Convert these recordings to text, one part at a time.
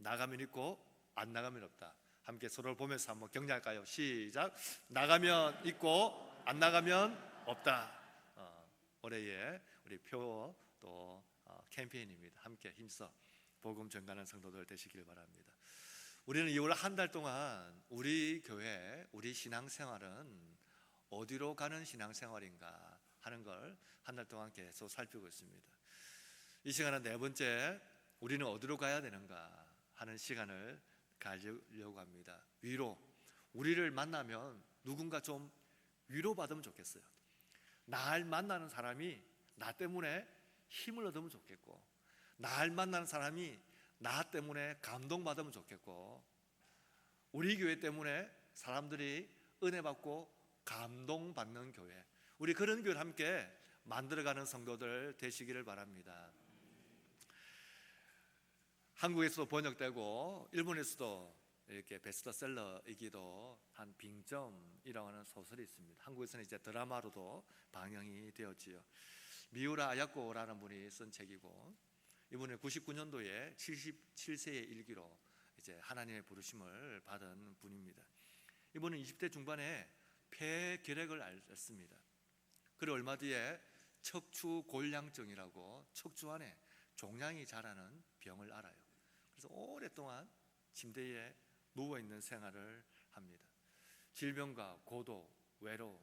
나가면 있고 안 나가면 없다. 함께 서로를 보면서 한번 격려할까요? 시작. 나가면 있고 안 나가면 없다. 올해의 우리 표 또 캠페인입니다. 함께 힘써 복음 전가하는 성도들 되시길 바랍니다. 우리는 2월 한 달 동안 우리 교회, 우리 신앙생활은 어디로 가는 신앙생활인가 하는 걸 한 달 동안 계속 살피고 있습니다. 이 시간은 네 번째, 우리는 어디로 가야 되는가 하는 시간을 가지려고 합니다. 위로. 우리를 만나면 누군가 좀 위로받으면 좋겠어요. 날 만나는 사람이 나 때문에 힘을 얻으면 좋겠고, 날 만나는 사람이 나 때문에 감동받으면 좋겠고, 우리 교회 때문에 사람들이 은혜 받고 감동받는 교회, 우리 그런 교회를 함께 만들어가는 성도들 되시기를 바랍니다. 한국에서도 번역되고 일본에서도 이렇게 베스트셀러이기도 한 빙점이라고 하는 소설이 있습니다. 한국에서는 이제 드라마로도 방영이 되었지요. 미우라 아야코라는 분이 쓴 책이고, 이분은 99년도에 77세의 일기로 이제 하나님의 부르심을 받은 분입니다. 이분은 20대 중반에 폐결핵을 앓습니다. 그리고 얼마 뒤에 척추골량증이라고 척추 안에 종양이 자라는 병을 앓아요. 그래서 오랫동안 침대에 누워있는 생활을 합니다. 질병과 고독, 외로움,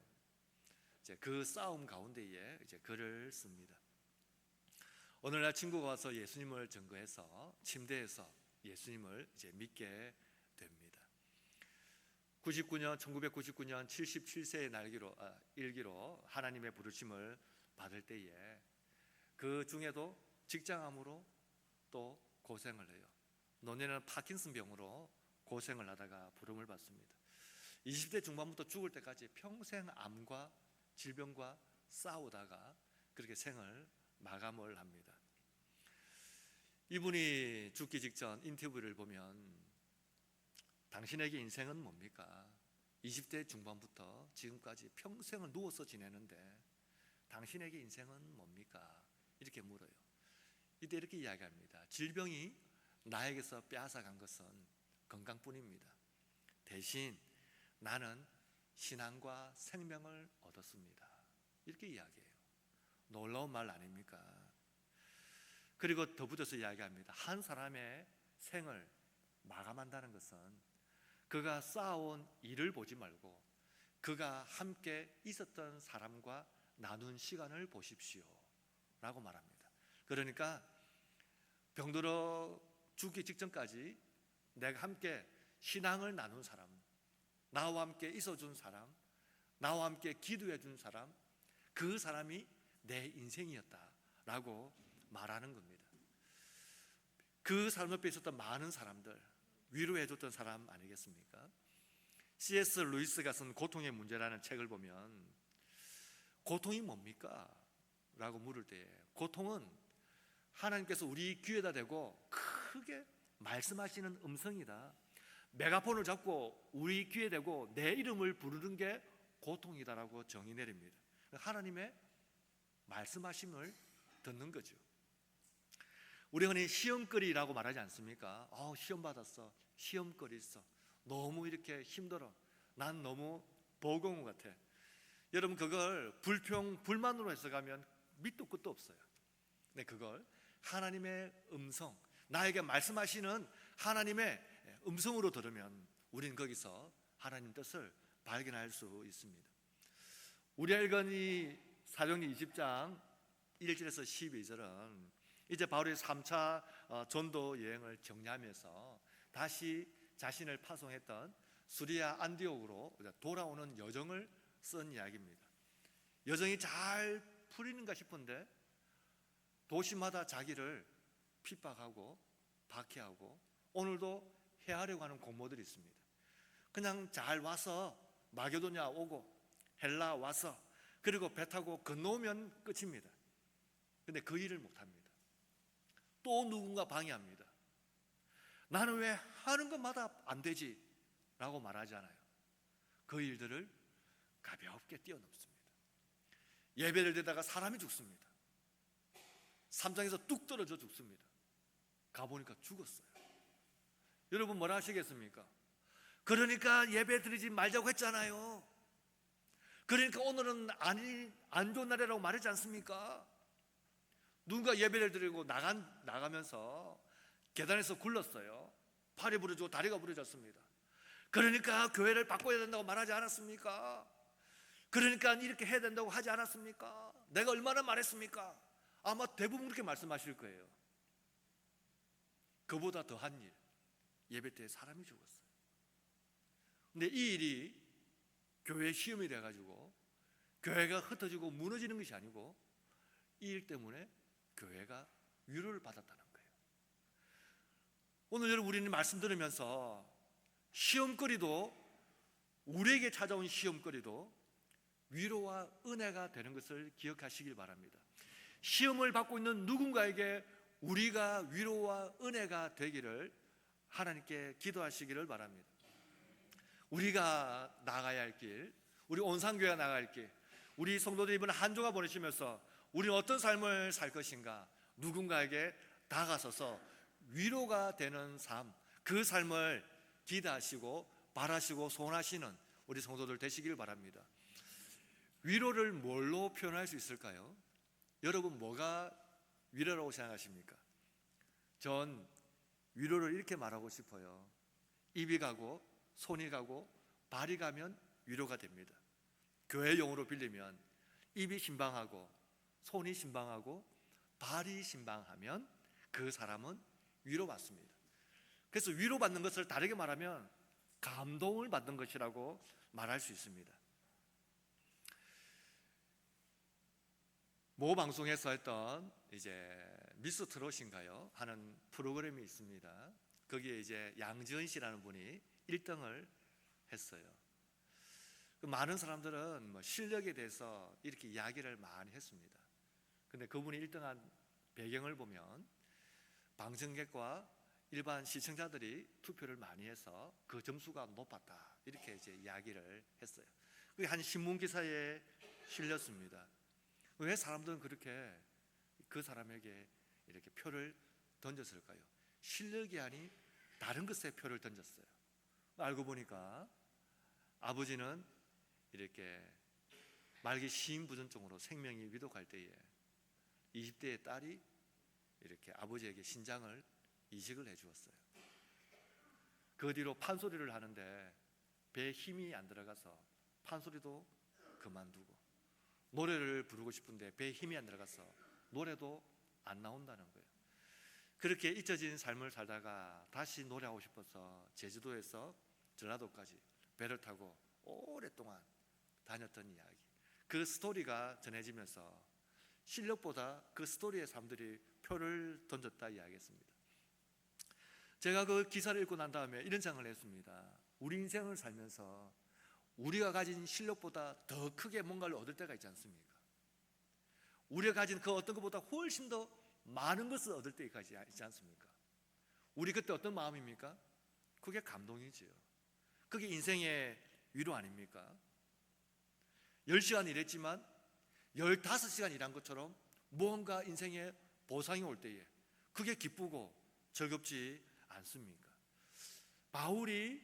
이제 그 싸움 가운데에 이제 글을 씁니다. 오늘날 친구가 와서 예수님을 증거해서 침대에서 예수님을 이제 믿게 됩니다. 1999년 77세의 일기로 하나님의 부르심을 받을 때에 그 중에도 직장암으로 또 고생을 해요. 노년에는 파킨슨 병으로 고생을 하다가 부름을 받습니다. 20대 중반부터 죽을 때까지 평생 암과 질병과 싸우다가 그렇게 생을 마감을 합니다. 이분이 죽기 직전 인터뷰를 보면 당신에게 인생은 뭡니까? 20대 중반부터 지금까지 평생을 누워서 지내는데 당신에게 인생은 뭡니까? 이렇게 물어요. 이때 이렇게 이야기합니다. 질병이 나에게서 빼앗아간 것은 건강뿐입니다. 대신 나는 신앙과 생명을 얻었습니다. 이렇게 이야기해요. 놀라운 말 아닙니까? 그리고 덧붙여서 이야기합니다. 한 사람의 생을 마감한다는 것은 그가 쌓아온 일을 보지 말고 그가 함께 있었던 사람과 나눈 시간을 보십시오 라고 말합니다. 그러니까 병들어 죽기 직전까지 내가 함께 신앙을 나눈 사람, 나와 함께 있어준 사람, 나와 함께 기도해 준 사람, 그 사람이 내 인생이었다라고 말하는 겁니다. 그 사람 옆에 있었던 많은 사람들, 위로해 줬던 사람 아니겠습니까? C.S. 루이스가 쓴 고통의 문제라는 책을 보면 고통이 뭡니까? 라고 물을 때 고통은 하나님께서 우리 귀에다 대고 크게 말씀하시는 음성이다. 메가폰을 잡고 우리 귀에 대고 내 이름을 부르는 게 고통이다라고 정의 내립니다. 하나님의 말씀하심을 듣는 거죠. 우리 흔히 시험거리라고 말하지 않습니까? 시험 받았어, 시험거리 있어, 너무 이렇게 힘들어, 난 너무 버거운 것 같아. 여러분 그걸 불평, 불만으로 해석하면 밑도 끝도 없어요. 근데 그걸 하나님의 음성, 나에게 말씀하시는 하나님의 음성으로 들으면 우리는 거기서 하나님 뜻을 발견할 수 있습니다. 우리가 읽은 이 사도행전 20장 1절에서 12절은 이제 바울이 3차 전도 여행을 정리하면서 다시 자신을 파송했던 수리아 안디옥으로 돌아오는 여정을 쓴 이야기입니다. 여정이 잘 풀리는가 싶은데 도시마다 자기를 핍박하고 박해하고 오늘도 해하려고 하는 공모들이 있습니다. 그냥 잘 와서 마게도냐 오고 헬라 와서 그리고 배 타고 건너오면 끝입니다. 근데 그 일을 못합니다. 또 누군가 방해합니다. 나는 왜 하는 것마다 안 되지? 라고 말하잖아요. 그 일들을 가볍게 뛰어넘습니다. 예배를 드다가 사람이 죽습니다. 삼장에서 뚝 떨어져 죽습니다. 가보니까 죽었어요. 여러분 뭐라 하시겠습니까? 그러니까 예배 드리지 말자고 했잖아요. 그러니까 오늘은 안 좋은 날이라고 말했지 않습니까? 누군가 예배를 드리고 나가면서 계단에서 굴렀어요. 팔이 부러지고 다리가 부러졌습니다. 그러니까 교회를 바꿔야 된다고 말하지 않았습니까? 그러니까 이렇게 해야 된다고 하지 않았습니까? 내가 얼마나 말했습니까? 아마 대부분 그렇게 말씀하실 거예요. 그보다 더한 일, 예배 때 사람이 죽었어요. 근데 이 일이 교회 시험이 돼가지고 교회가 흩어지고 무너지는 것이 아니고 이 일 때문에 교회가 위로를 받았다는 거예요. 오늘 여러분 우리는 말씀 들으면서 시험거리도, 우리에게 찾아온 시험거리도 위로와 은혜가 되는 것을 기억하시길 바랍니다. 시험을 받고 있는 누군가에게 우리가 위로와 은혜가 되기를 하나님께 기도하시기를 바랍니다. 우리가 나가야 할 길, 우리 온상교회가 나가야 할 길, 우리 성도들이 이번 한 주가 보내시면서 우리는 어떤 삶을 살 것인가, 누군가에게 다가서서 위로가 되는 삶, 그 삶을 기대하시고 바라시고 소원하시는 우리 성도들 되시길 바랍니다. 위로를 뭘로 표현할 수 있을까요? 여러분 뭐가 위로라고 생각하십니까? 전 위로를 이렇게 말하고 싶어요. 입이 가고 손이 가고 발이 가면 위로가 됩니다. 교회 용어로 빌리면 입이 신방하고 손이 신방하고 발이 신방하면 그 사람은 위로받습니다. 그래서 위로받는 것을 다르게 말하면 감동을 받는 것이라고 말할 수 있습니다. 모 방송에서 했던 미스 트롯인가요? 하는 프로그램이 있습니다. 거기에 양지은 씨라는 분이 1등을 했어요. 많은 사람들은 실력에 대해서 이렇게 이야기를 많이 했습니다. 근데 그분이 1등한 배경을 보면 방청객과 일반 시청자들이 투표를 많이 해서 그 점수가 높았다, 이렇게 이야기를 했어요. 그게 한 신문 기사에 실렸습니다. 왜 사람들은 그렇게 그 사람에게 이렇게 표를 던졌을까요? 실력이 아닌 다른 것에 표를 던졌어요. 알고 보니까 아버지는 이렇게 말기 심부전증으로 생명이 위독할 때에 20대의 딸이 이렇게 아버지에게 신장을 이식을 해주었어요. 그 뒤로 판소리를 하는데 배에 힘이 안 들어가서 판소리도 그만두고, 노래를 부르고 싶은데 배에 힘이 안 들어가서 노래도 안 나온다는 거예요. 그렇게 잊혀진 삶을 살다가 다시 노래하고 싶어서 제주도에서 전라도까지 배를 타고 오랫동안 다녔던 이야기, 그 스토리가 전해지면서 실력보다 그 스토리에 사람들이 표를 던졌다 이야기했습니다. 제가 그 기사를 읽고 난 다음에 이런 생각을 했습니다. 우리 인생을 살면서 우리가 가진 실력보다 더 크게 뭔가를 얻을 때가 있지 않습니까? 우리가 가진 그 어떤 것보다 훨씬 더 많은 것을 얻을 때가 있지 않습니까? 우리 그때 어떤 마음입니까? 그게 감동이지요. 그게 인생의 위로 아닙니까? 10시간 일했지만 15시간 일한 것처럼 무언가 인생의 보상이 올 때에 그게 기쁘고 즐겁지 않습니까? 바울이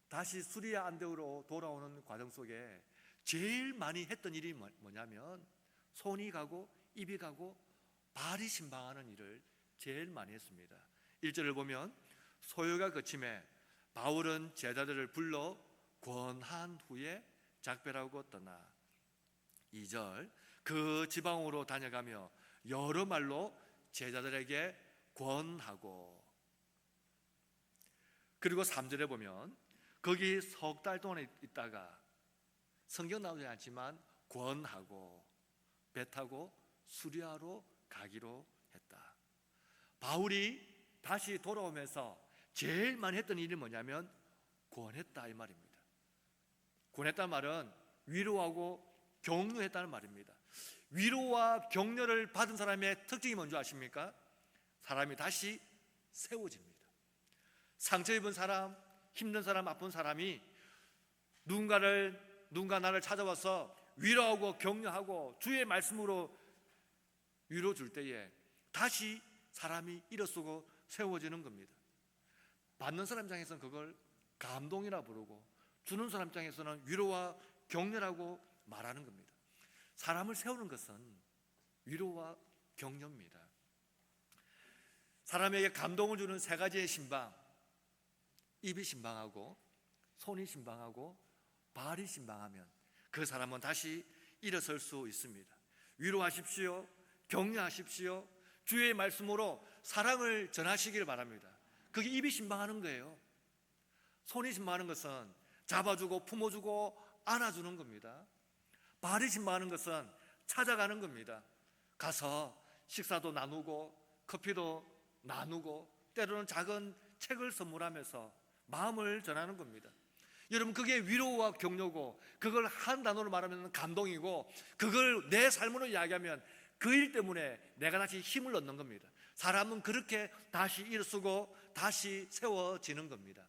다시 수리아 안데오로 돌아오는 과정 속에 제일 많이 했던 일이 뭐냐면 손이 가고 입이 가고 발이 신방하는 일을 제일 많이 했습니다. 1절을 보면 소요가 그침에 바울은 제자들을 불러 권한 후에 작별하고 떠나. 2절 그 지방으로 다녀가며 여러 말로 제자들에게 권하고. 그리고 3절에 보면 거기 석 달 동안 있다가 성경 나오지 않지만 권하고 배 타고 수리아로 가기로 했다. 바울이 다시 돌아오면서 제일 많이 했던 일이 뭐냐면 권했다 이 말입니다. 권했다는 말은 위로하고 격려했다는 말입니다. 위로와 격려를 받은 사람의 특징이 뭔지 아십니까? 사람이 다시 세워집니다. 상처 입은 사람, 힘든 사람, 아픈 사람이 누군가 나를 찾아와서 위로하고 격려하고 주의 말씀으로 위로 줄 때에 다시 사람이 일어서고 세워지는 겁니다. 받는 사람 입장에서는 그걸 감동이라 부르고, 주는 사람 입장에서는 위로와 격려라고 말하는 겁니다. 사람을 세우는 것은 위로와 격려입니다. 사람에게 감동을 주는 세 가지의 신방, 입이 신방하고 손이 신방하고 발이 신방하면 그 사람은 다시 일어설 수 있습니다. 위로하십시오, 격려하십시오, 주의 말씀으로 사랑을 전하시길 바랍니다. 그게 입이 신방하는 거예요. 손이 신방하는 것은 잡아주고 품어주고 안아주는 겁니다. 발이 신방하는 것은 찾아가는 겁니다. 가서 식사도 나누고 커피도 나누고 때로는 작은 책을 선물하면서 마음을 전하는 겁니다. 여러분, 그게 위로와 격려고, 그걸 한 단어로 말하면 감동이고, 그걸 내 삶으로 이야기하면 그 일 때문에 내가 다시 힘을 얻는 겁니다. 사람은 그렇게 다시 일어서고 다시 세워지는 겁니다.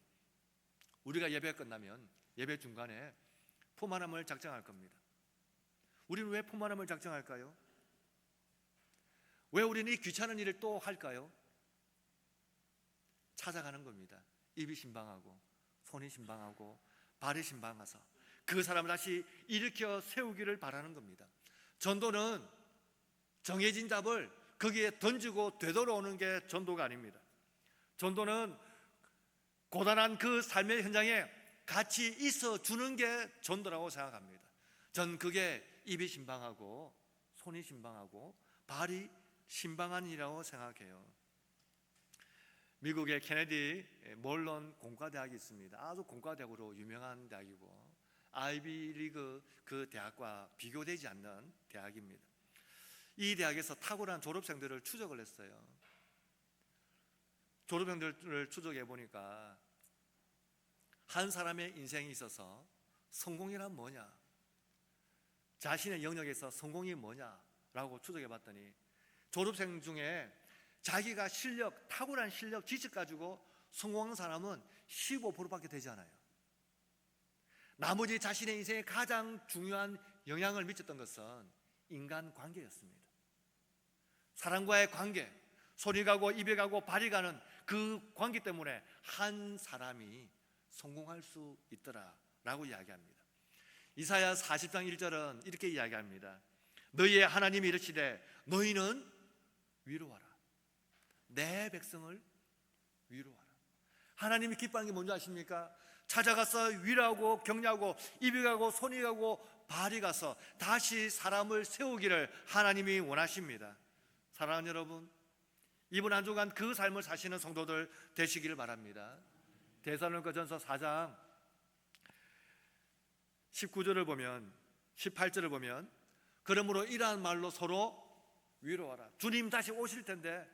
우리가 예배가 끝나면 예배 중간에 포만함을 작정할 겁니다. 우리는 왜 포만함을 작정할까요? 왜 우리는 이 귀찮은 일을 또 할까요? 찾아가는 겁니다. 입이 신방하고 손이 신방하고 발이 신방해서 그 사람을 다시 일으켜 세우기를 바라는 겁니다. 전도는 정해진 잡을 거기에 던지고 되돌아오는 게 전도가 아닙니다. 전도는 고단한 그 삶의 현장에 같이 있어 주는 게 전도라고 생각합니다. 전 그게 입이 신방하고 손이 신방하고 발이 신방한 일이라고 생각해요. 미국의 케네디 몰론 공과대학이 있습니다. 아주 공과대학으로 유명한 대학이고 아이비리그 그 대학과 비교되지 않는 대학입니다. 이 대학에서 탁월한 졸업생들을 추적을 했어요. 졸업생들을 추적해 보니까 한 사람의 인생에 있어서 성공이란 뭐냐, 자신의 영역에서 성공이 뭐냐라고 추적해 봤더니 졸업생 중에 자기가 실력, 탁월한 실력, 지식 가지고 성공한 사람은 15%밖에 되지 않아요. 나머지 자신의 인생에 가장 중요한 영향을 미쳤던 것은 인간관계였습니다. 사람과의 관계, 손이 가고 입이 가고 발이 가는 그 관계 때문에 한 사람이 성공할 수 있더라라고 이야기합니다. 이사야 40장 1절은 이렇게 이야기합니다. 너희의 하나님이 이르시되 너희는 위로하라. 내 백성을 위로하라. 하나님이 기뻐하는 게 뭔지 아십니까? 찾아가서 위로하고 격려하고 입이 가고 손이 가고 발이 가서 다시 사람을 세우기를 하나님이 원하십니다. 사랑하는 여러분, 이번 한 주간 그 삶을 사시는 성도들 되시기를 바랍니다. 데살로니가전서 4장 19절을 보면 18절을 보면 그러므로 이러한 말로 서로 위로하라. 주님 다시 오실 텐데,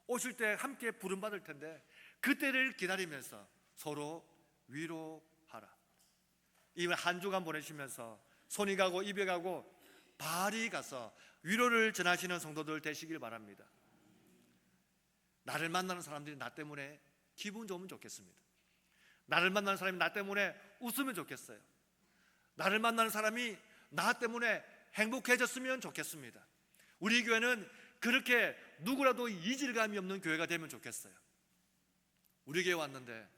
오실 때 함께 부름받을 텐데 그때를 기다리면서 서로 위로하라. 이 한 주간 보내시면서 손이 가고 입이 가고 발이 가서 위로를 전하시는 성도들 되시길 바랍니다. 나를 만나는 사람들이 나 때문에 기분 좋으면 좋겠습니다. 나를 만나는 사람이 나 때문에 웃으면 좋겠어요. 나를 만나는 사람이 나 때문에 행복해졌으면 좋겠습니다. 우리 교회는 그렇게 누구라도 이질감이 없는 교회가 되면 좋겠어요. 우리 교회 왔는데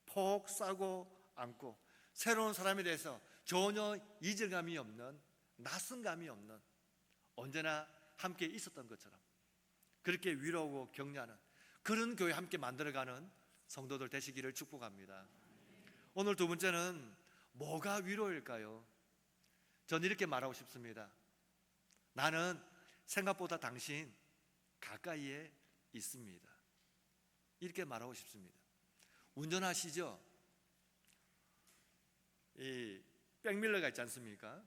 폭 싸고 앉고 새로운 사람에 대해서 전혀 이질감이 없는, 낯선감이 없는, 언제나 함께 있었던 것처럼 그렇게 위로하고 격려하는 그런 교회 함께 만들어가는 성도들 되시기를 축복합니다. 오늘 두 번째는 뭐가 위로일까요? 저는 이렇게 말하고 싶습니다. 나는 생각보다 당신 가까이에 있습니다. 이렇게 말하고 싶습니다. 운전하시죠? 이 백밀러가 있지 않습니까?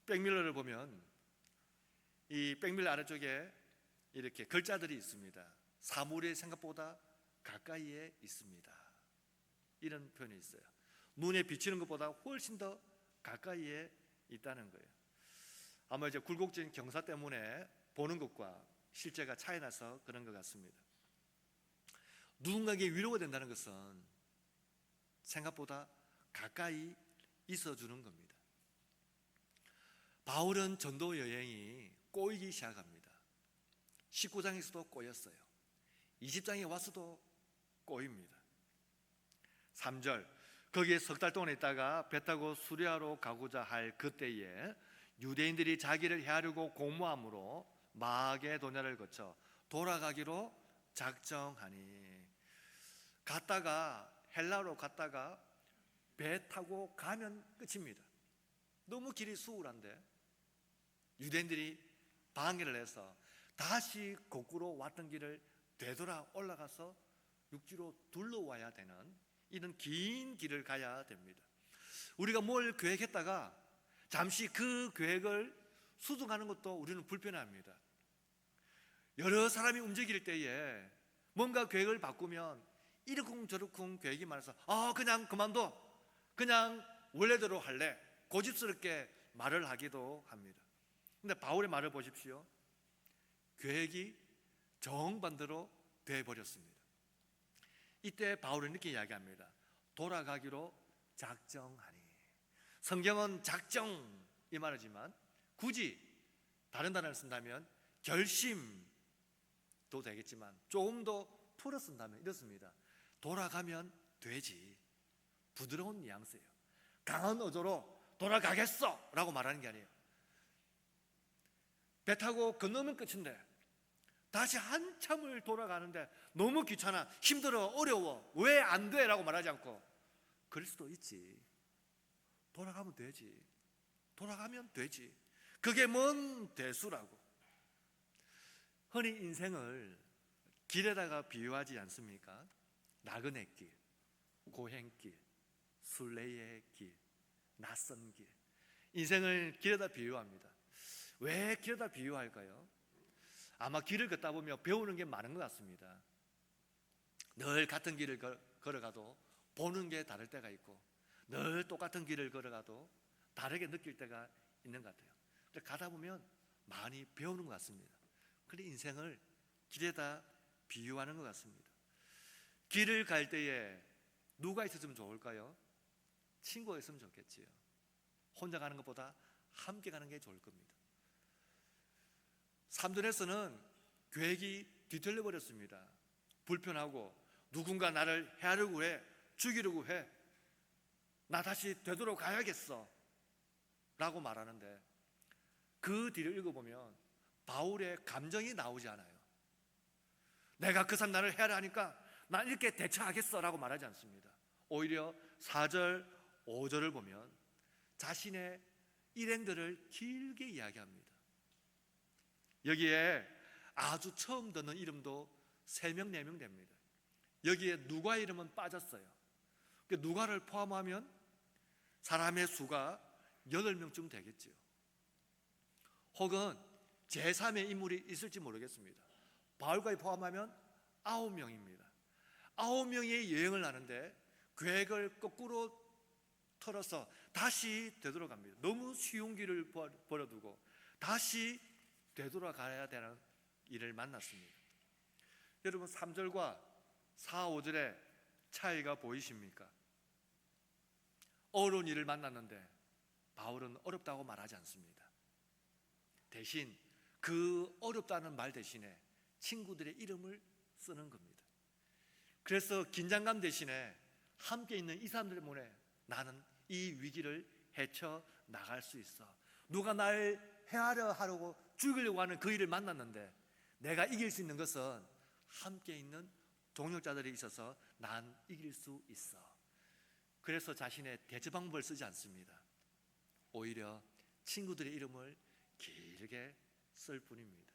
백밀러를 보면 이 백밀러 아래쪽에 이렇게 글자들이 있습니다. 사물이 생각보다 가까이에 있습니다. 이런 표현이 있어요. 눈에 비치는 것보다 훨씬 더 가까이에 있다는 거예요. 아마 이제 굴곡진 경사 때문에 보는 것과 실제가 차이 나서 그런 것 같습니다. 누군가에게 위로가 된다는 것은 생각보다 가까이 있어주는 겁니다. 바울은 전도 여행이 꼬이기 시작합니다. 19장에서도 꼬였어요. 20장에 와서도 꼬입니다. 3절, 거기에 석 달 동안 있다가 배 타고 수리아로 가고자 할 그때에 유대인들이 자기를 해하려고 공모함으로 마게도냐를 거쳐 돌아가기로 작정하니. 갔다가 헬라로 갔다가 배 타고 가면 끝입니다. 너무 길이 수월한데 유대인들이 방해를 해서 다시 거꾸로 왔던 길을 되돌아 올라가서 육지로 둘러와야 되는 이런 긴 길을 가야 됩니다. 우리가 뭘 계획했다가 잠시 그 계획을 수정하는 것도 우리는 불편합니다. 여러 사람이 움직일 때에 뭔가 계획을 바꾸면 이러쿵저러쿵 계획이 많아서 그냥 그만둬, 그냥 원래대로 할래, 고집스럽게 말을 하기도 합니다. 근데 바울의 말을 보십시오. 계획이 정반대로 되어버렸습니다. 이때 바울은 이렇게 이야기합니다. 돌아가기로 작정하니. 성경은 작정 이 말이지만 굳이 다른 단어를 쓴다면 결심도 되겠지만 조금 더 풀어 쓴다면 이렇습니다. 돌아가면 되지. 부드러운 뉘앙스예요. 강한 어조로 돌아가겠어 라고 말하는 게 아니에요. 배 타고 건너면 끝인데 다시 한참을 돌아가는데 너무 귀찮아, 힘들어, 어려워, 왜 안 돼? 라고 말하지 않고 그럴 수도 있지. 돌아가면 되지. 돌아가면 되지. 그게 뭔 대수라고. 흔히 인생을 길에다가 비유하지 않습니까? 나그네 길, 고행길, 순례의 길, 낯선 길. 인생을 길에다 비유합니다. 왜 길에다 비유할까요? 아마 길을 걷다 보면 배우는 게 많은 것 같습니다. 늘 같은 길을 걸어가도 보는 게 다를 때가 있고 늘 똑같은 길을 걸어가도 다르게 느낄 때가 있는 것 같아요. 가다 보면 많이 배우는 것 같습니다. 그런데 인생을 길에다 비유하는 것 같습니다. 길을 갈 때에 누가 있었으면 좋을까요? 친구가 있으면 좋겠지요. 혼자 가는 것보다 함께 가는 게 좋을 겁니다. 3절에서는 계획이 뒤틀려 버렸습니다. 불편하고 누군가 나를 해하려고 해, 죽이려고 해, 나 다시 되돌아 가야겠어 라고 말하는데 그 뒤를 읽어보면 바울의 감정이 나오지 않아요. 내가 그 사람 나를 해하려 하니까 난 이렇게 대처하겠어 라고 말하지 않습니다. 오히려 4절, 5절을 보면 자신의 일행들을 길게 이야기합니다. 여기에 아주 처음 듣는 이름도 3명, 4명 됩니다. 여기에 누가 이름은 빠졌어요. 누가를 포함하면 사람의 수가 8명쯤 되겠지요. 혹은 제3의 인물이 있을지 모르겠습니다. 바울까지 포함하면 9명입니다. 9명이 여행을 하는데 계획을 거꾸로 털어서 다시 되돌아갑니다. 너무 쉬운 길을 버려두고 다시 되돌아가야 되는 일을 만났습니다. 여러분 3절과 4, 5절의 차이가 보이십니까? 어려운 일을 만났는데 바울은 어렵다고 말하지 않습니다. 대신 그 어렵다는 말 대신에 친구들의 이름을 쓰는 겁니다. 그래서 긴장감 대신에 함께 있는 이 사람들 때문에 나는 이 위기를 헤쳐 나갈 수 있어. 누가 날 하려고 죽이려고 하는 그 일을 만났는데 내가 이길 수 있는 것은 함께 있는 동역자들이 있어서 난 이길 수 있어. 그래서 자신의 대처 방법을 쓰지 않습니다. 오히려 친구들의 이름을 길게 쓸 뿐입니다.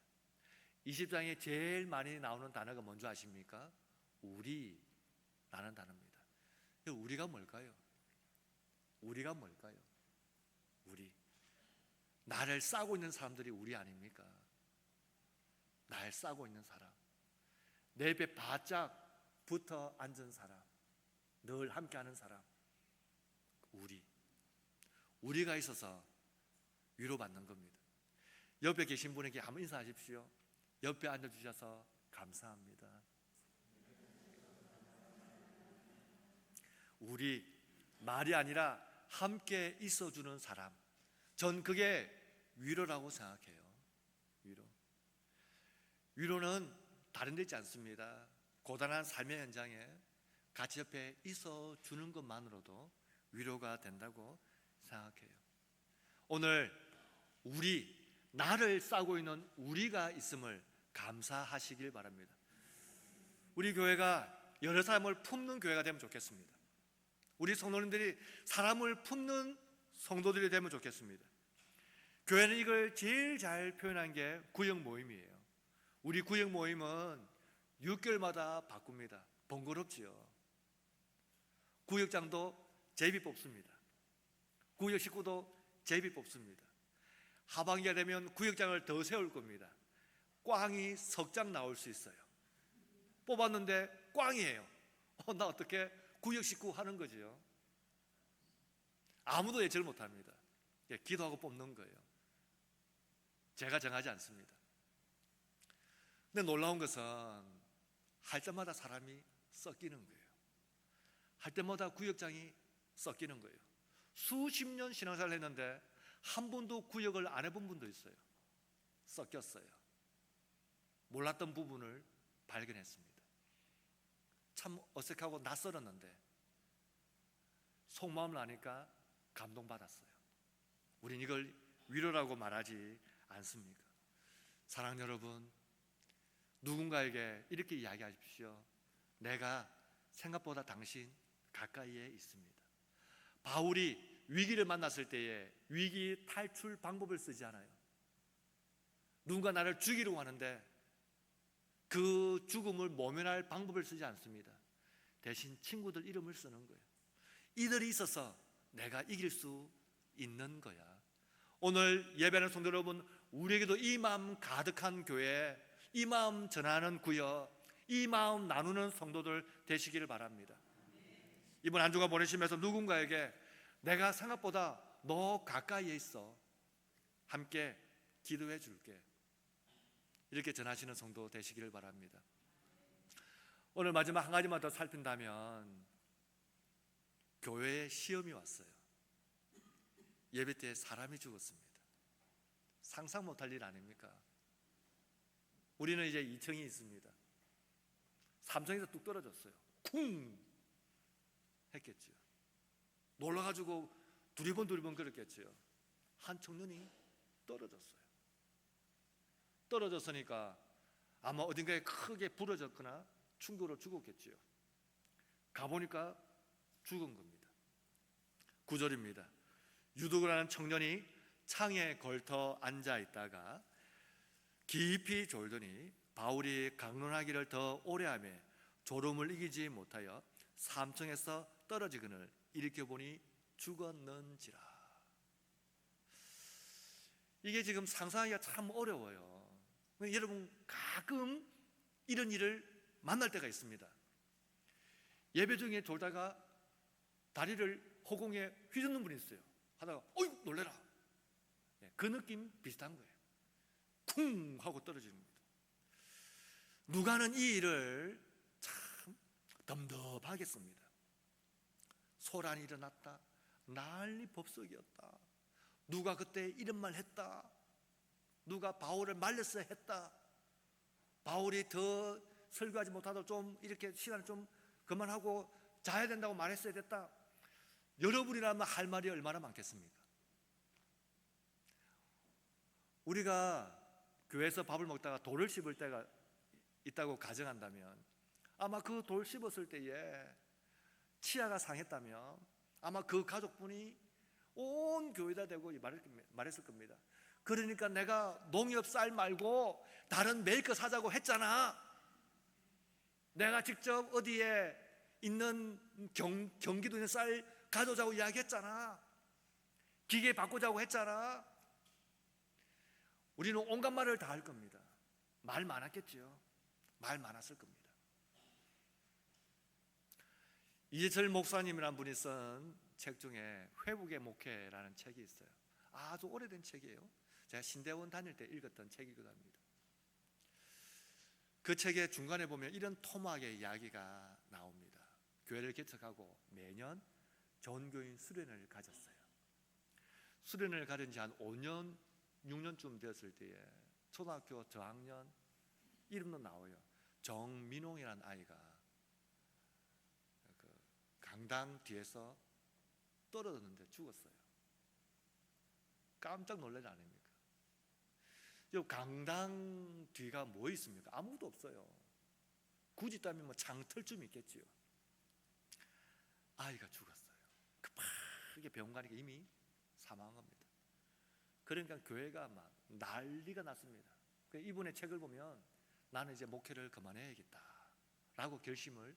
20장에 제일 많이 나오는 단어가 뭔지 아십니까? 우리라는 단어입니다. 우리가 뭘까요? 우리가 뭘까요? 우리. 나를 싸고 있는 사람들이 우리 아닙니까? 날 싸고 있는 사람, 내 배 바짝 붙어 앉은 사람, 늘 함께하는 사람, 우리가 있어서 위로받는 겁니다. 옆에 계신 분에게 한번 인사하십시오. 옆에 앉아주셔서 감사합니다. 우리, 말이 아니라 함께 있어주는 사람, 전 그게 위로라고 생각해요. 위로는 다른 데 있지 않습니다. 고단한 삶의 현장에 같이 옆에 있어 주는 것만으로도 위로가 된다고 생각해요. 오늘 나를 싸고 있는 우리가 있음을 감사하시길 바랍니다. 우리 교회가 여러 사람을 품는 교회가 되면 좋겠습니다. 우리 성도님들이 사람을 품는 성도들이 되면 좋겠습니다. 교회는 이걸 제일 잘 표현한 게 구역 모임이에요. 우리 구역 모임은 6개월마다 바꿉니다. 번거롭지요. 구역장도 제비 뽑습니다. 구역 식구도 제비 뽑습니다. 하반기가 되면 구역장을 더 세울 겁니다. 꽝이 석 장 나올 수 있어요. 뽑았는데 꽝이에요. 나 어떻게 구역 식구 하는 거지요? 아무도 예측을 못합니다. 기도하고 뽑는 거예요. 제가 정하지 않습니다. 근데 놀라운 것은 할 때마다 사람이 섞이는 거예요. 할 때마다 구역장이 섞이는 거예요. 수십 년 신앙생활을 했는데 한 번도 구역을 안 해본 분도 있어요. 섞였어요. 몰랐던 부분을 발견했습니다. 참 어색하고 낯설었는데 속마음을 아니까 감동받았어요. 우린 이걸 위로라고 말하지 않습니까? 사랑하는 여러분, 누군가에게 이렇게 이야기하십시오. 내가 생각보다 당신 가까이에 있습니다. 바울이 위기를 만났을 때에 위기 탈출 방법을 쓰지 않아요. 누군가 나를 죽이려고 하는데 그 죽음을 모면할 방법을 쓰지 않습니다. 대신 친구들 이름을 쓰는 거예요. 이들이 있어서 내가 이길 수 있는 거야. 오늘 예배하는 성도 여러분, 우리에게도 이 마음 가득한 교회, 이 마음 전하는 구역, 이 마음 나누는 성도들 되시기를 바랍니다. 이번 한 주간 보내시면서 누군가에게 내가 생각보다 너 가까이에 있어, 함께 기도해 줄게, 이렇게 전하시는 성도 되시기를 바랍니다. 오늘 마지막 한 가지만 더 살핀다면, 교회에 시험이 왔어요. 예배 때 사람이 죽었습니다. 상상 못할 일 아닙니까? 우리는 이제 2층이 있습니다. 3층에서 뚝 떨어졌어요. 쿵 했겠죠. 놀라가지고 두리번 그랬겠죠. 한 청년이 떨어졌어요. 떨어졌으니까 아마 어딘가에 크게 부러졌거나 충격으로 죽었겠죠. 가보니까 죽은 겁니다. 9절입니다. 유독을 하는 청년이 창에 걸터 앉아 있다가 깊이 졸더니 바울이 강론하기를 더 오래하며 졸음을 이기지 못하여 3층에서 떨어지거늘 일으켜보니 죽었는지라. 이게 지금 상상하기가 참 어려워요. 여러분, 가끔 이런 일을 만날 때가 있습니다. 예배 중에 졸다가 다리를 허공에 휘젓는 분이 있어요. 하다가 어이구 놀래라. 그 느낌 비슷한 거예요. 쿵 하고 떨어지는 겁니다. 누가는 이 일을 참 덤덤하게 씁니다. 소란이 일어났다. 난리 법석이었다. 누가 그때 이런 말 했다. 누가 바울을 말렸어야 했다. 바울이 더 설교하지 못하도록 좀 이렇게 시간을 좀 그만하고 자야 된다고 말했어야 됐다. 여러분이라면 할 말이 얼마나 많겠습니까? 우리가 교회에서 밥을 먹다가 돌을 씹을 때가 있다고 가정한다면, 아마 그 돌 씹었을 때에 치아가 상했다면 아마 그 가족분이 온 교회다 대고 말했을 겁니다. 그러니까 내가 농협 쌀 말고 다른 메이커 사자고 했잖아. 내가 직접 어디에 있는 경기도에 있는 쌀 가져오자고 이야기했잖아. 기계 바꾸자고 했잖아. 우리는 온갖 말을 다 할 겁니다. 말 많았겠죠. 말 많았을 겁니다. 이재철 목사님이라는 분이 쓴 책 중에 회복의 목회라는 책이 있어요. 아주 오래된 책이에요. 제가 신대원 다닐 때 읽었던 책이기도 합니다. 그 책의 중간에 보면 이런 토막의 이야기가 나옵니다. 교회를 개척하고 매년 전교인 수련회를 가졌어요. 수련회를 가진 지 한 5년, 6년쯤 되었을 때에 초등학교 저학년 이름도 나와요. 정민홍이라는 아이가 그 강당 뒤에서 떨어졌는데 죽었어요. 깜짝 놀란 일 아닙니까? 이 강당 뒤가 뭐 있습니까? 아무것도 없어요. 굳이 있다면 뭐 장털쯤 있겠지요. 아이가 죽었어요. 급하게 병원 가니까 이미 사망한 겁니다. 그러니까 교회가 막 난리가 났습니다. 이분의 책을 보면 나는 이제 목회를 그만해야겠다 라고 결심을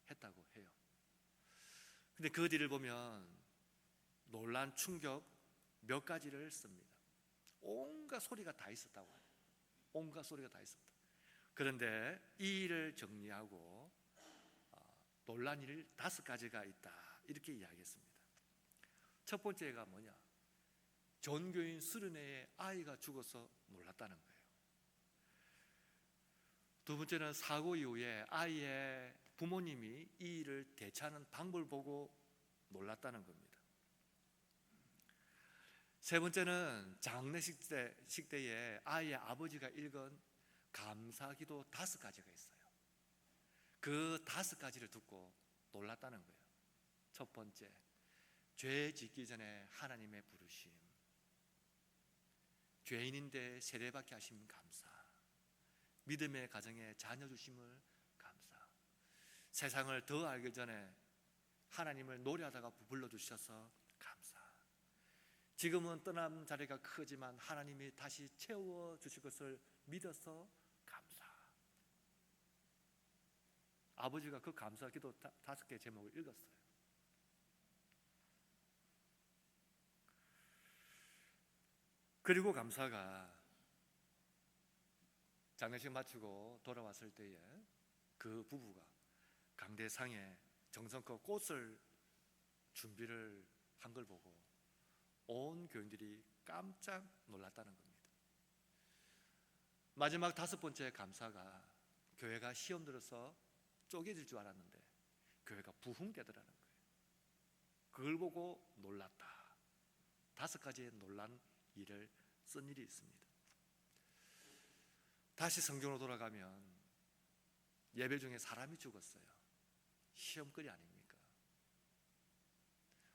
했다고 해요. 근데 그 뒤를 보면 놀란 충격 몇 가지를 씁니다. 온갖 소리가 다 있었다고 해요. 온갖 소리가 다 있었다. 그런데 이 일을 정리하고 놀란 일 5가지가 있다 이렇게 이야기했습니다. 첫 번째가 뭐냐? 전교인 수련회에 아이가 죽어서 놀랐다는 거예요. 두 번째는 사고 이후에 아이의 부모님이 이 일을 대처하는 방법을 보고 놀랐다는 겁니다. 세 번째는 장례식 때에 아이의 아버지가 읽은 감사기도 5가지가 있어요. 그 5가지를 듣고 놀랐다는 거예요. 첫 번째, 죄 짓기 전에 하나님의 부르심, 죄인인데 세례받게 하심 감사, 믿음의 가정에 자녀 주심을 감사, 세상을 더 알기 전에 하나님을 노래하다가 불러주셔서 감사, 지금은 떠난 자리가 크지만 하나님이 다시 채워주실 것을 믿어서 감사. 아버지가 그 감사 기도 5개 제목을 읽었어요. 그리고 감사가 장례식 마치고 돌아왔을 때에 그 부부가 강대상에 정성껏 꽃을 준비를 한 걸 보고 온 교인들이 깜짝 놀랐다는 겁니다. 마지막 5번째 감사가 교회가 시험 들어서 쪼개질 줄 알았는데 교회가 부흥되더라는 거예요. 그걸 보고 놀랐다. 5가지의 놀란 일을 쓴 일이 있습니다. 다시 성경으로 돌아가면 예배 중에 사람이 죽었어요. 시험거리 아닙니까?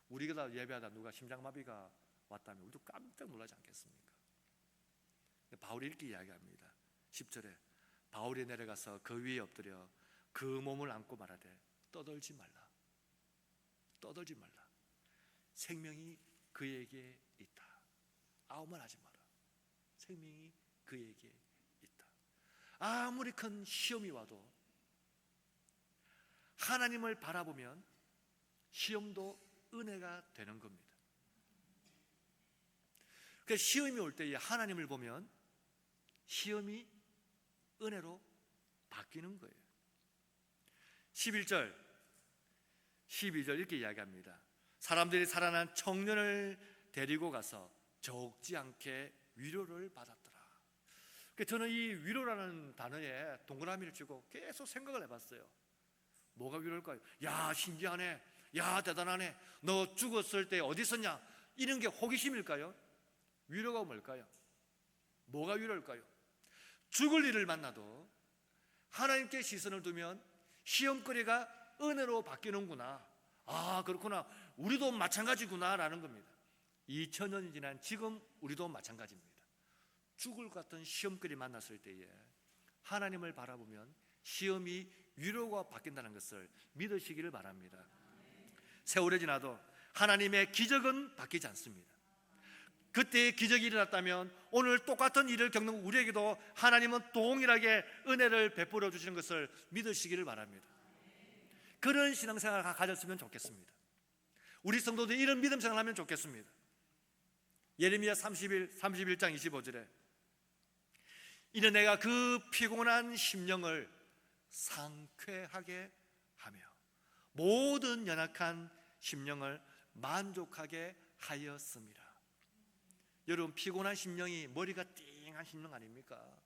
우리가 다 예배하다 누가 심장마비가 왔다면 우리도 깜짝 놀라지 않겠습니까? 바울이 이렇게 이야기합니다. 10절에 바울이 내려가서 그 위에 엎드려 그 몸을 안고 말하되 떠들지 말라. 떠들지 말라. 생명이 그에게 있다. 아무 말 하지 마라. 생명이 그에게 있다. 아무리 큰 시험이 와도 하나님을 바라보면 시험도 은혜가 되는 겁니다. 그래서 시험이 올 때에 하나님을 보면 시험이 은혜로 바뀌는 거예요. 11절 12절 이렇게 이야기합니다. 사람들이 살아난 청년을 데리고 가서 적지 않게 위로를 받았더라. 저는 이 위로라는 단어에 동그라미를 치고 계속 생각을 해봤어요. 뭐가 위로일까요? 야 신기하네, 야 대단하네, 너 죽었을 때 어디 있었냐, 이런 게 호기심일까요? 위로가 뭘까요? 뭐가 위로일까요? 죽을 일을 만나도 하나님께 시선을 두면 시험거리가 은혜로 바뀌는구나, 아 그렇구나, 우리도 마찬가지구나 라는 겁니다. 2000년이 지난 지금 우리도 마찬가지입니다. 죽을 것 같은 시험거리 만났을 때에 하나님을 바라보면 시험이 위로가 바뀐다는 것을 믿으시기를 바랍니다. 세월이 지나도 하나님의 기적은 바뀌지 않습니다. 그때 기적이 일어났다면 오늘 똑같은 일을 겪는 우리에게도 하나님은 동일하게 은혜를 베풀어 주시는 것을 믿으시기를 바랍니다. 그런 신앙생활을 가졌으면 좋겠습니다. 우리 성도들이 이런 믿음 생활을 하면 좋겠습니다. 예레미야 31장 25절에 이는 내가 그 피곤한 심령을 상쾌하게 하며 모든 연약한 심령을 만족하게 하였습니다. 여러분, 피곤한 심령이 머리가 띵한 심령 아닙니까?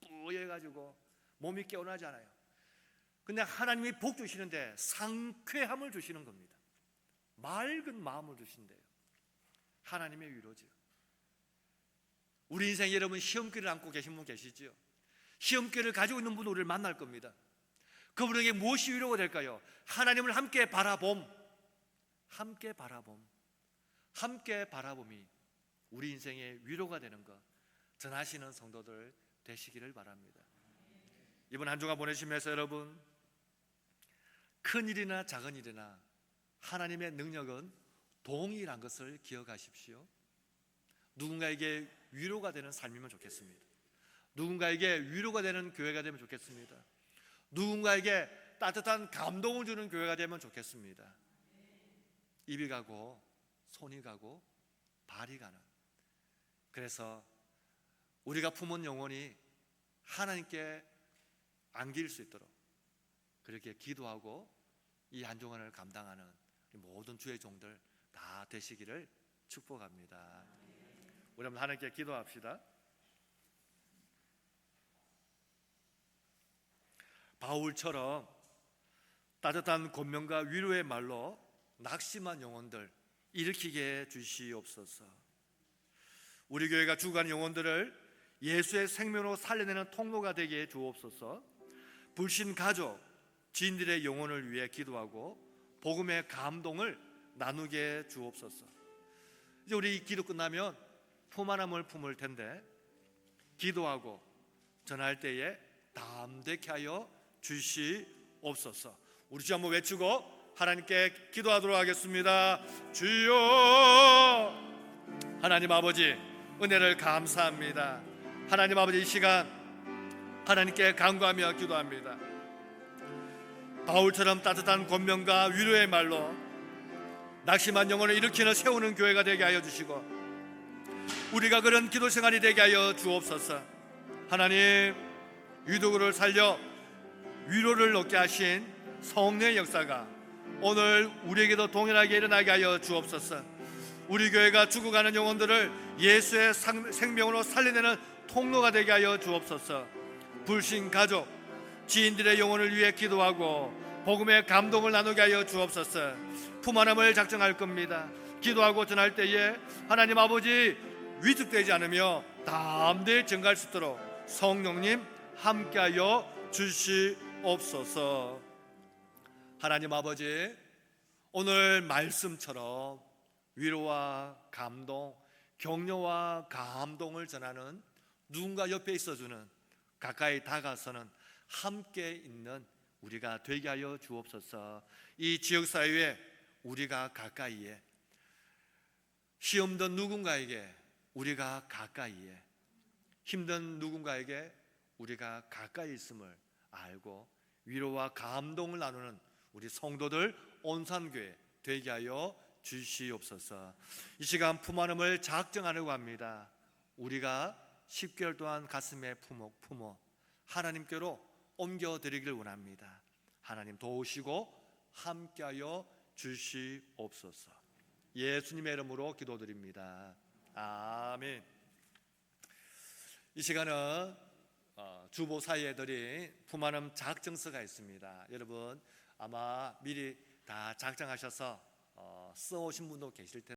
뿌여가지고 몸이 깨어나지 않아요. 근데 하나님이 복 주시는데 상쾌함을 주시는 겁니다. 맑은 마음을 주신대요. 하나님의 위로죠. 우리 인생 여러분 시험길을 안고 계신 분 계시지요? 시험결을 가지고 있는 분은 우리를 만날 겁니다. 그분에게 무엇이 위로가 될까요? 하나님을 함께 바라봄, 함께 바라봄, 함께 바라봄이 우리 인생의 위로가 되는 것 전하시는 성도들 되시기를 바랍니다. 이번 한 주간 보내시면서 여러분, 큰 일이나 작은 일이나 하나님의 능력은 동일한 것을 기억하십시오. 누군가에게 위로가 되는 삶이면 좋겠습니다. 누군가에게 위로가 되는 교회가 되면 좋겠습니다. 누군가에게 따뜻한 감동을 주는 교회가 되면 좋겠습니다. 입이 가고 손이 가고 발이 가는, 그래서 우리가 품은 영혼이 하나님께 안길 수 있도록 그렇게 기도하고 이 한 주간을 감당하는 모든 주의 종들 다 되시기를 축복합니다. 우리 한번 하나님께 기도합시다. 바울처럼 따뜻한 권면과 위로의 말로 낙심한 영혼들 일으키게 주시옵소서. 우리 교회가 죽어가는 영혼들을 예수의 생명으로 살려내는 통로가 되게 주옵소서. 불신 가족, 지인들의 영혼을 위해 기도하고 복음의 감동을 나누게 주옵소서. 이제 우리 기도 끝나면 품 품을 텐데 기도하고 전할 때에 담대케 하여 주시옵소서. 우리 주 한번 외치고 하나님께 기도하도록 하겠습니다. 주여, 하나님 아버지 은혜를 감사합니다. 하나님 아버지 이 시간 하나님께 간구하며 기도합니다. 바울처럼 따뜻한 권면과 위로의 말로 낙심한 영혼을 일으키는 세우는 교회가 되게 하여 주시고 우리가 그런 기도 생활이 되게 하여 주옵소서. 하나님, 유도구를 살려 위로를 얻게 하신 성령의 역사가 오늘 우리에게도 동일하게 일어나게 하여 주옵소서. 우리 교회가 죽어가는 영혼들을 예수의 생명으로 살려내는 통로가 되게 하여 주옵소서. 불신 가족, 지인들의 영혼을 위해 기도하고 복음의 감동을 나누게 하여 주옵소서. 품안함을 작정할 겁니다. 기도하고 전할 때에 하나님 아버지 위축되지 않으며 담대히 증가할 수 있도록 성령님 함께하여 주시옵소서. 하나님 아버지, 오늘 말씀처럼 위로와 감동, 격려와 감동을 전하는 누군가 옆에 있어주는, 가까이 다가서는, 함께 있는 우리가 되게 하여 주옵소서. 이 지역사회에 우리가 가까이에, 시험든 누군가에게 우리가 가까이에, 힘든 누군가에게 우리가 가까이 있음을 알고 위로와 감동을 나누는 우리 성도들 온산교회 되게 하여 주시옵소서. 이 시간 품안음을 작정하려고 합니다. 우리가 10개월 동안 가슴에 품어 하나님께로 옮겨드리기를 원합니다. 하나님 도우시고 함께하여 주시옵소서. 예수님의 이름으로 기도드립니다. 아멘. 이 시간은 주보 사이에 드린 품안음 작정서가 있습니다. 여러분 아마 미리 다 작정하셔서 써오신 분도 계실 텐데